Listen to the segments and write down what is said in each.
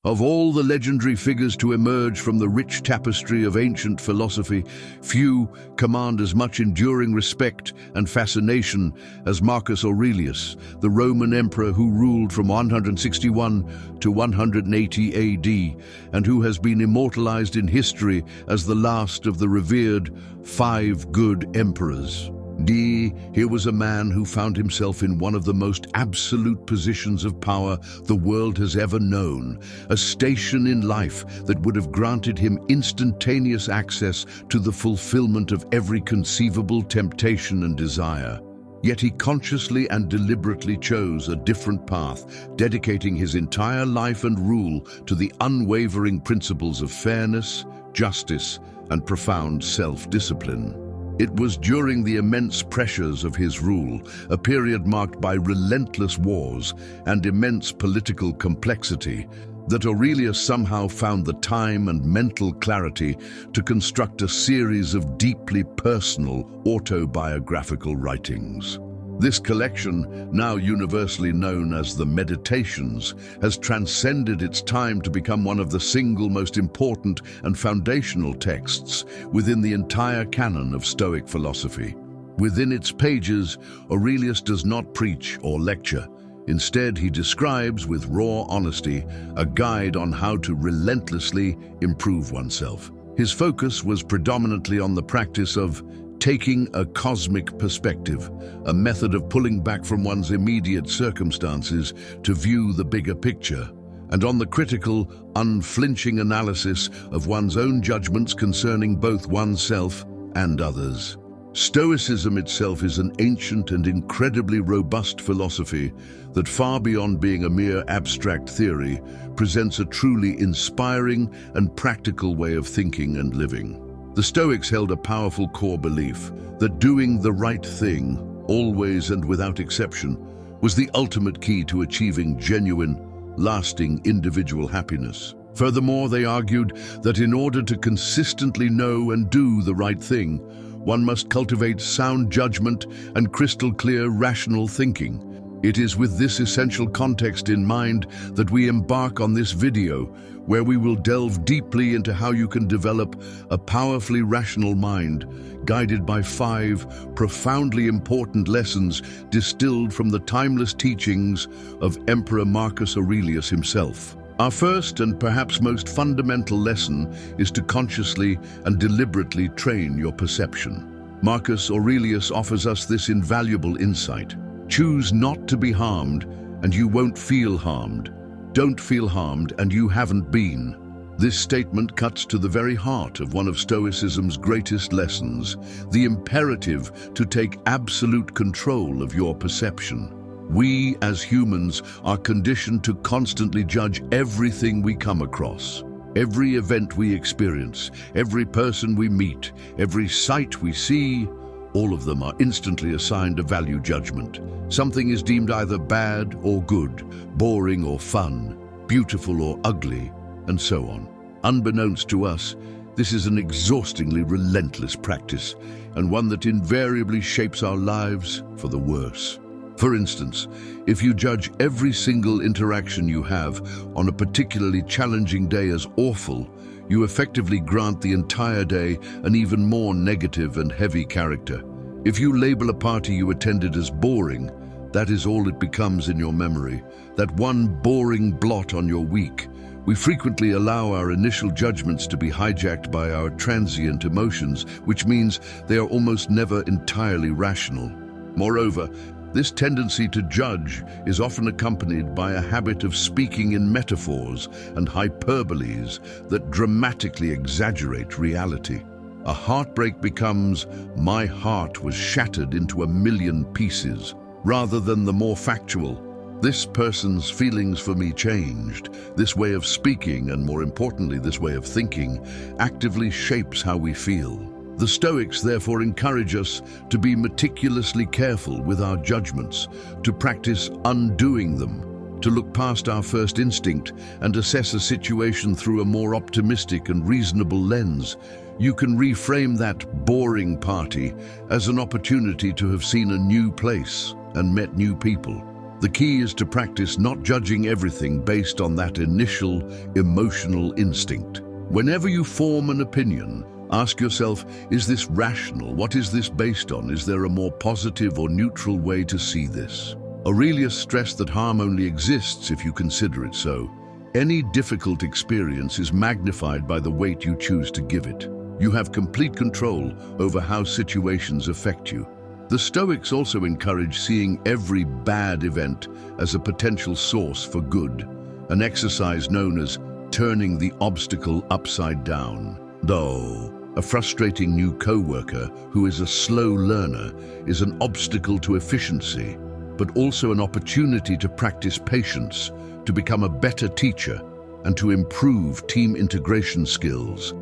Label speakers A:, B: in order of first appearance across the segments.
A: Of all the legendary figures to emerge from the rich tapestry of ancient philosophy, few command as much enduring respect and fascination as Marcus Aurelius, the Roman emperor who ruled from 161 to 180 AD, and who has been immortalized in history as the last of the revered five good emperors. Here was a man who found himself in one of the most absolute positions of power the world has ever known, a station in life that would have granted him instantaneous access to the fulfillment of every conceivable temptation and desire. Yet he consciously and deliberately chose a different path, dedicating his entire life and rule to the unwavering principles of fairness, justice, and profound self-discipline. It was during the immense pressures of his rule, a period marked by relentless wars and immense political complexity, that Aurelius somehow found the time and mental clarity to construct a series of deeply personal autobiographical writings. This collection, now universally known as the Meditations, has transcended its time to become one of the single most important and foundational texts within the entire canon of Stoic philosophy. Within its pages, Aurelius does not preach or lecture. Instead, he describes with raw honesty a guide on how to relentlessly improve oneself. His focus was predominantly on the practice of taking a cosmic perspective, a method of pulling back from one's immediate circumstances to view the bigger picture, and on the critical, unflinching analysis of one's own judgments concerning both oneself and others. Stoicism itself is an ancient and incredibly robust philosophy that, far beyond being a mere abstract theory, presents a truly inspiring and practical way of thinking and living. The Stoics held a powerful core belief that doing the right thing, always and without exception, was the ultimate key to achieving genuine, lasting individual happiness. Furthermore, they argued that in order to consistently know and do the right thing, one must cultivate sound judgment and crystal-clear rational thinking. It is with this essential context in mind that we embark on this video, where we will delve deeply into how you can develop a powerfully rational mind, guided by 5 profoundly important lessons distilled from the timeless teachings of Emperor Marcus Aurelius himself. Our first and perhaps most fundamental lesson is to consciously and deliberately train your perception. Marcus Aurelius offers us this invaluable insight. Choose not to be harmed, and you won't feel harmed. Don't feel harmed, and you haven't been. This statement cuts to the very heart of one of Stoicism's greatest lessons, the imperative to take absolute control of your perception. We, as humans, are conditioned to constantly judge everything we come across. Every event we experience, every person we meet, every sight we see, all of them are instantly assigned a value judgment. Something is deemed either bad or good, boring or fun, beautiful or ugly, and so on. Unbeknownst to us, this is an exhaustingly relentless practice, and one that invariably shapes our lives for the worse. For instance, if you judge every single interaction you have on a particularly challenging day as awful, you effectively grant the entire day an even more negative and heavy character. If you label a party you attended as boring, that is all it becomes in your memory, that one boring blot on your week. We frequently allow our initial judgments to be hijacked by our transient emotions, which means they are almost never entirely rational. Moreover, this tendency to judge is often accompanied by a habit of speaking in metaphors and hyperboles that dramatically exaggerate reality. A heartbreak becomes, "My heart was shattered into a million pieces," rather than the more factual, "This person's feelings for me changed." This way of speaking, and more importantly, this way of thinking, actively shapes how we feel. The Stoics therefore encourage us to be meticulously careful with our judgments, to practice undoing them, to look past our first instinct and assess a situation through a more optimistic and reasonable lens. You can reframe that boring party as an opportunity to have seen a new place and met new people. The key is to practice not judging everything based on that initial emotional instinct. Whenever you form an opinion, ask yourself, is this rational? What is this based on? Is there a more positive or neutral way to see this? Aurelius stressed that harm only exists if you consider it so. Any difficult experience is magnified by the weight you choose to give it. You have complete control over how situations affect you. The Stoics also encourage seeing every bad event as a potential source for good, an exercise known as turning the obstacle upside down. Though a frustrating new co-worker who is a slow learner is an obstacle to efficiency, but also an opportunity to practice patience, to become a better teacher, and to improve team integration skills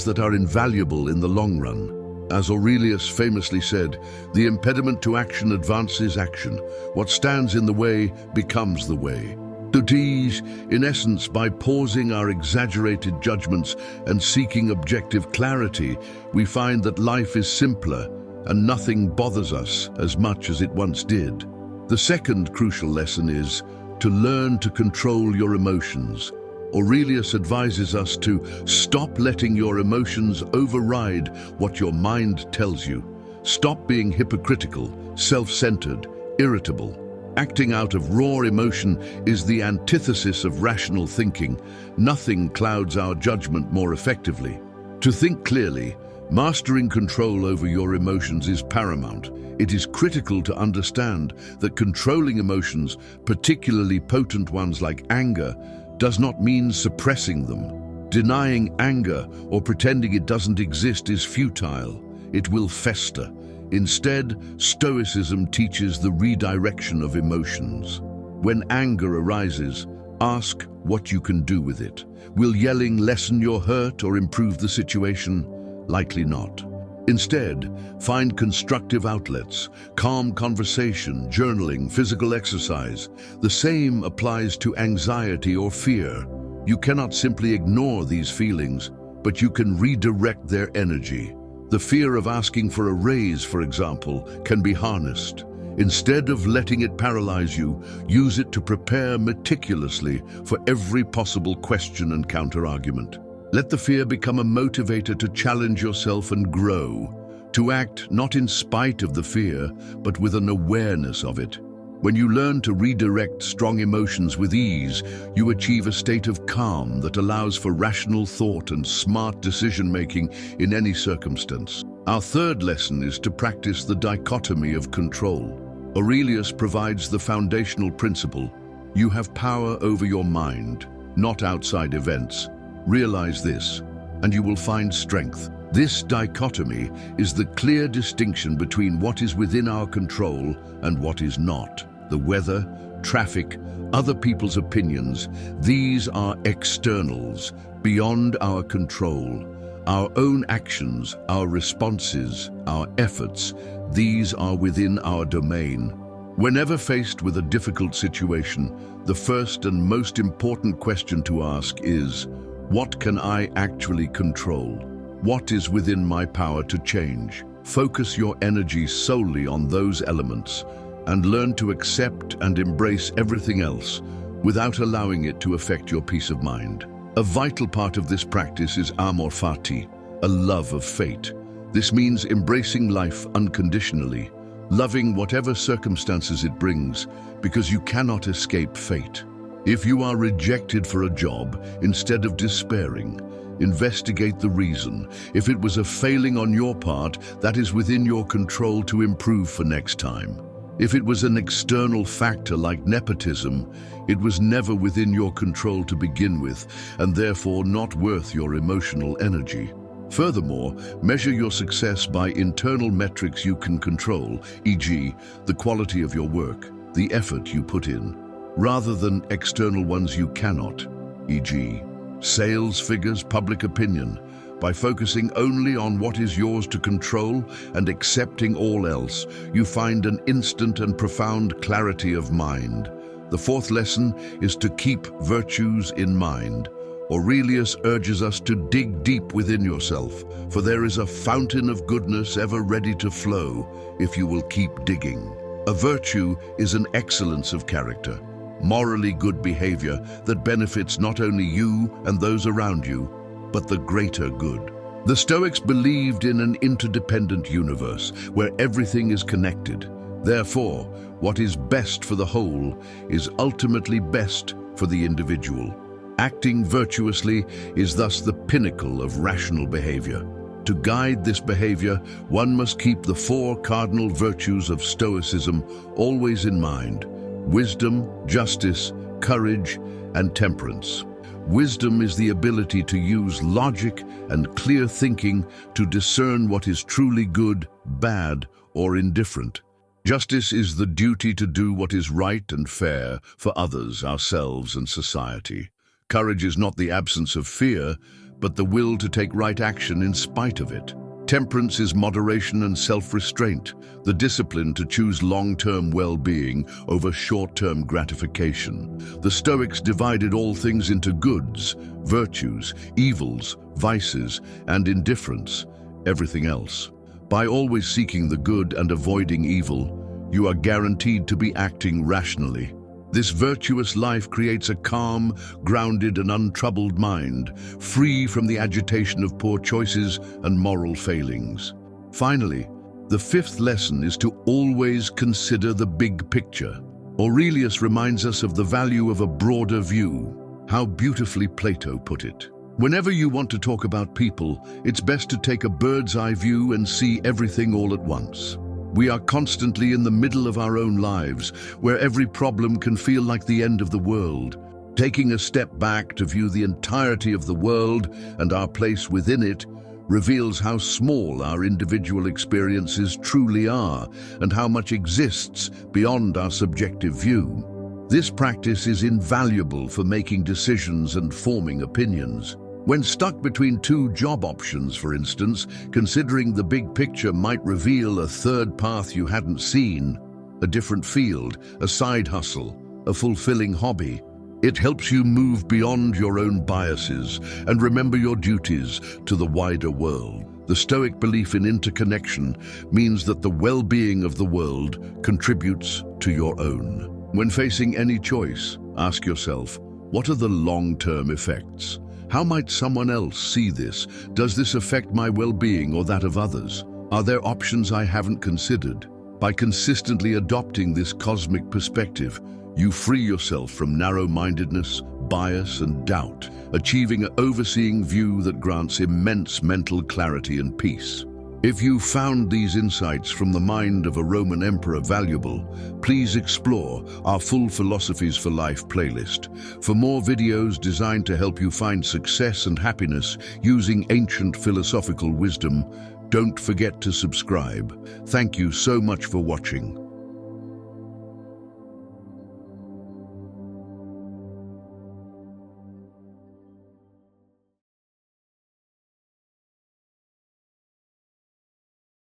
A: that are invaluable in the long run. As Aurelius famously said, the impediment to action advances action. What stands in the way becomes the way. To tease, in essence, by pausing our exaggerated judgments and seeking objective clarity, we find that life is simpler and nothing bothers us as much as it once did. The second crucial lesson is to learn to control your emotions. Aurelius advises us to stop letting your emotions override what your mind tells you. Stop being hypocritical, self-centered, irritable. Acting out of raw emotion is the antithesis of rational thinking. Nothing clouds our judgment more effectively. To think clearly, mastering control over your emotions is paramount. It is critical to understand that controlling emotions, particularly potent ones like anger, does not mean suppressing them. Denying anger or pretending it doesn't exist is futile. It will fester. Instead, Stoicism teaches the redirection of emotions. When anger arises, ask what you can do with it. Will yelling lessen your hurt or improve the situation? Likely not. Instead, find constructive outlets, calm conversation, journaling, physical exercise. The same applies to anxiety or fear. You cannot simply ignore these feelings, but you can redirect their energy. The fear of asking for a raise, for example, can be harnessed. Instead of letting it paralyze you, use it to prepare meticulously for every possible question and counter-argument. Let the fear become a motivator to challenge yourself and grow, to act not in spite of the fear, but with an awareness of it. When you learn to redirect strong emotions with ease, you achieve a state of calm that allows for rational thought and smart decision-making in any circumstance. Our third lesson is to practice the dichotomy of control. Aurelius provides the foundational principle: you have power over your mind, not outside events. Realize this, and you will find strength. This dichotomy is the clear distinction between what is within our control and what is not. The weather, traffic, other people's opinions, these are externals, beyond our control. Our own actions, our responses, our efforts, these are within our domain. Whenever faced with a difficult situation, the first and most important question to ask is, what can I actually control? What is within my power to change? Focus your energy solely on those elements and learn to accept and embrace everything else without allowing it to affect your peace of mind. A vital part of this practice is amor fati, a love of fate. This means embracing life unconditionally, loving whatever circumstances it brings, because you cannot escape fate. If you are rejected for a job, instead of despairing, investigate the reason. If it was a failing on your part, that is within your control to improve for next time. If it was an external factor like nepotism, it was never within your control to begin with, and therefore not worth your emotional energy. Furthermore, measure your success by internal metrics you can control, e.g., the quality of your work, the effort you put in, rather than external ones you cannot, e.g., sales figures, public opinion. By focusing only on what is yours to control and accepting all else, you find an instant and profound clarity of mind. The fourth lesson is to keep virtues in mind. Aurelius urges us to dig deep within yourself, for there is a fountain of goodness ever ready to flow if you will keep digging. A virtue is an excellence of character, morally good behavior that benefits not only you and those around you, but the greater good. The Stoics believed in an interdependent universe where everything is connected. Therefore, what is best for the whole is ultimately best for the individual. Acting virtuously is thus the pinnacle of rational behavior. To guide this behavior, one must keep the four cardinal virtues of Stoicism always in mind: wisdom, justice, courage, and temperance. Wisdom is the ability to use logic and clear thinking to discern what is truly good, bad, or indifferent. Justice is the duty to do what is right and fair for others, ourselves, and society. Courage is not the absence of fear, but the will to take right action in spite of it. Temperance is moderation and self-restraint, the discipline to choose long-term well-being over short-term gratification. The Stoics divided all things into goods, virtues, evils, vices, and indifference, everything else. By always seeking the good and avoiding evil, you are guaranteed to be acting rationally. This virtuous life creates a calm, grounded, and untroubled mind, free from the agitation of poor choices and moral failings. Finally, the fifth lesson is to always consider the big picture. Aurelius reminds us of the value of a broader view. How beautifully Plato put it. Whenever you want to talk about people, it's best to take a bird's-eye view and see everything all at once. We are constantly in the middle of our own lives, where every problem can feel like the end of the world. Taking a step back to view the entirety of the world and our place within it reveals how small our individual experiences truly are and how much exists beyond our subjective view. This practice is invaluable for making decisions and forming opinions. When stuck between two job options, for instance, considering the big picture might reveal a third path you hadn't seen, a different field, a side hustle, a fulfilling hobby. It helps you move beyond your own biases and remember your duties to the wider world. The Stoic belief in interconnection means that the well-being of the world contributes to your own. When facing any choice, ask yourself, what are the long-term effects? How might someone else see this? Does this affect my well-being or that of others? Are there options I haven't considered? By consistently adopting this cosmic perspective, you free yourself from narrow-mindedness, bias, and doubt, achieving an overseeing view that grants immense mental clarity and peace. If you found these insights from the mind of a Roman emperor valuable, please explore our Full Philosophies for Life playlist. For more videos designed to help you find success and happiness using ancient philosophical wisdom, don't forget to subscribe. Thank you so much for watching.